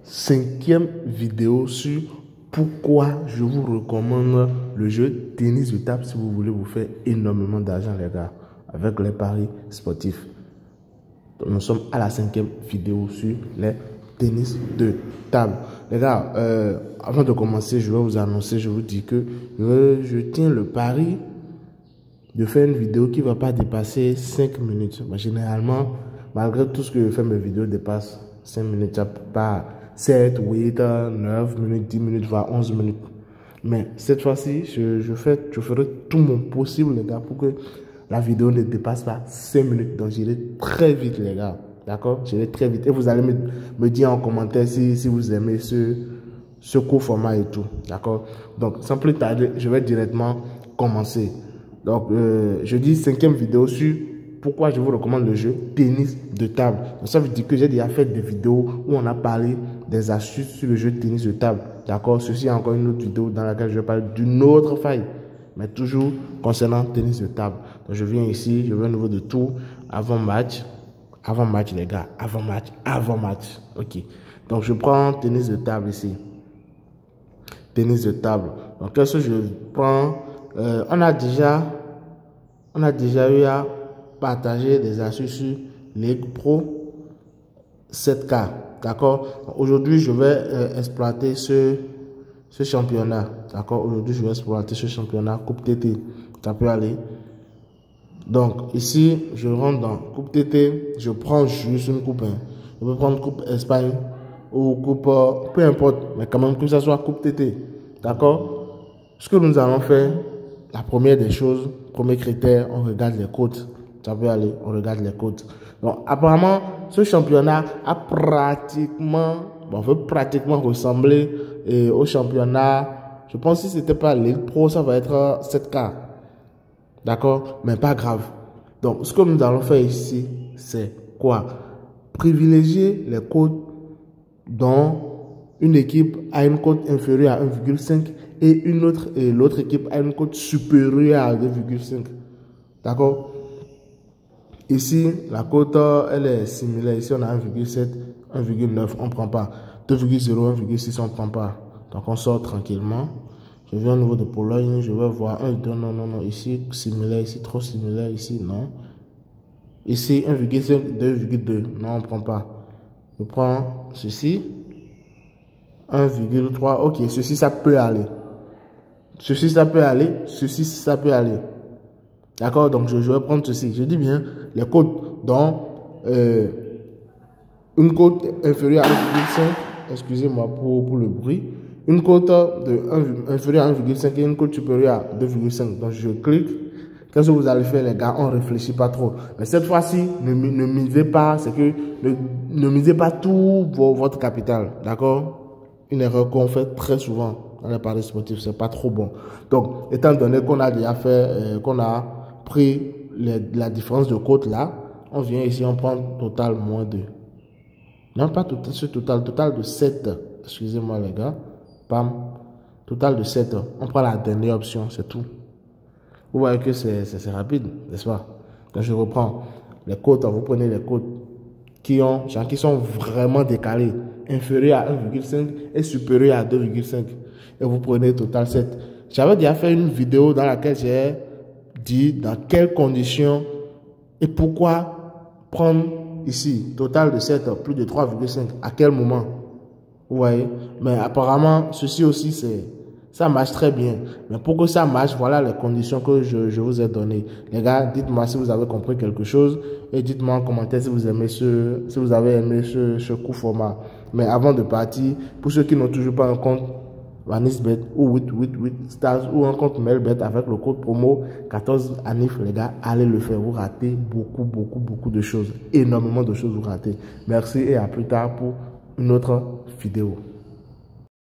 5e vidéo sur pourquoi je vous recommande le jeu tennis de table si vous voulez vous faire énormément d'argent, les gars, avec les paris sportifs. Donc, nous sommes à la 5e vidéo sur les tennis de table. Les gars, avant de commencer, je vais vous annoncer, je vous dis que je tiens le pari de faire une vidéo qui ne va pas dépasser 5 minutes. Mais généralement, malgré tout ce que je fais, mes vidéos dépassent 5 minutes, pas 7, 8, 9 minutes, 10 minutes, voire 11 minutes. Mais cette fois-ci, je ferai tout mon possible, les gars, pour que la vidéo ne dépasse pas 5 minutes. Donc, j'irai très vite, les gars. D'accord? J'irai très vite. Et vous allez me dire en commentaire si vous aimez ce court format et tout. D'accord? Donc, sans plus tarder, je vais directement commencer. Donc, je dis 5e vidéo sur pourquoi je vous recommande le jeu tennis de table. Donc, ça veut dire que j'ai déjà fait des vidéos où on a parlé des astuces sur le jeu tennis de table. D'accord? Ceci est encore une autre vidéo dans laquelle je vais parler d'une autre faille, mais toujours concernant tennis de table. Donc, je viens ici, je veux un niveau de tour avant match. Avant match, les gars. Avant match. Ok. Donc, je prends tennis de table ici. Tennis de table. Donc, qu'est-ce que je prends? On a déjà eu à partager des astuces sur Ligue Pro 7K. D'accord? Aujourd'hui, je vais exploiter ce championnat. D'accord? Aujourd'hui, je vais exploiter ce championnat Coupe TT. Ça peut aller. Donc, ici, je rentre dans Coupe TT. Je prends juste une coupe. Je peux prendre Coupe Espagne ou Coupe... peu importe. Mais quand même que ça soit Coupe TT. D'accord? Ce que nous allons faire, la première des choses, premier critère, on regarde les cotes. Ça peut aller, on regarde les cotes. Donc, apparemment, ce championnat a veut pratiquement ressembler au championnat. Je pense que si c'était pas Ligue Pro, ça va être 7K. D'accord? Mais pas grave. Donc, ce que nous allons faire ici, c'est quoi? Privilégier les cotes dont une équipe a une cote inférieure à 1,5 et l'autre équipe a une cote supérieure à 2,5. D'accord? Ici, la cote, elle est similaire. Ici, on a 1,7, 1,9, on ne prend pas. 2,0, 1,6, on ne prend pas. Donc, on sort tranquillement. Je viens au niveau de Pologne, je vais voir 1, 2, non. Ici, similaire, ici, trop similaire, ici, non. Ici, 1,5, 2,2, non, on ne prend pas. Je prends ceci. 1,3, ok, ceci, ça peut aller. Ceci, ça peut aller. Ceci, ça peut aller. D'accord, donc je vais prendre ceci. Je dis bien les cotes dont une cote inférieure à 1,5, excusez-moi pour le bruit, une cote inférieure à 1,5 et une cote supérieure à 2,5. Donc je clique. Qu'est-ce que vous allez faire, les gars? On ne réfléchit pas trop. Mais cette fois-ci, ne misez pas, ne misez pas tout votre capital. D'accord? Une erreur qu'on fait très souvent dans les paris sportifs, c'est pas trop bon. Donc, étant donné qu'on a déjà fait, qu'on a pris la différence de cote là, on vient ici, on prend total moins 2. Non, pas total, ce total de 7. Excusez-moi les gars. Pam. Total de 7. On prend la dernière option, c'est tout. Vous voyez que c'est rapide, n'est-ce pas? Quand je reprends les cotes, vous prenez les cotes qui sont vraiment décalées, inférieures à 1,5 et supérieures à 2,5. Et vous prenez total 7. J'avais déjà fait une vidéo dans laquelle j'ai dit dans quelles conditions et pourquoi prendre ici total de 7 plus de 3,5 à quel moment. Vous voyez? Mais apparemment, ceci aussi, ça marche très bien. Mais pour que ça marche, voilà les conditions que je vous ai données. Les gars, dites-moi si vous avez compris quelque chose et dites-moi en commentaire si vous aimez si vous avez aimé ce court format. Mais avant de partir, pour ceux qui n'ont toujours pas un compte Vanisbet ou 888 Stars ou un compte Melbet avec le code promo 14 ANIF, les gars, allez le faire. Vous ratez beaucoup de choses. Énormément de choses vous ratez. Merci et à plus tard pour une autre vidéo.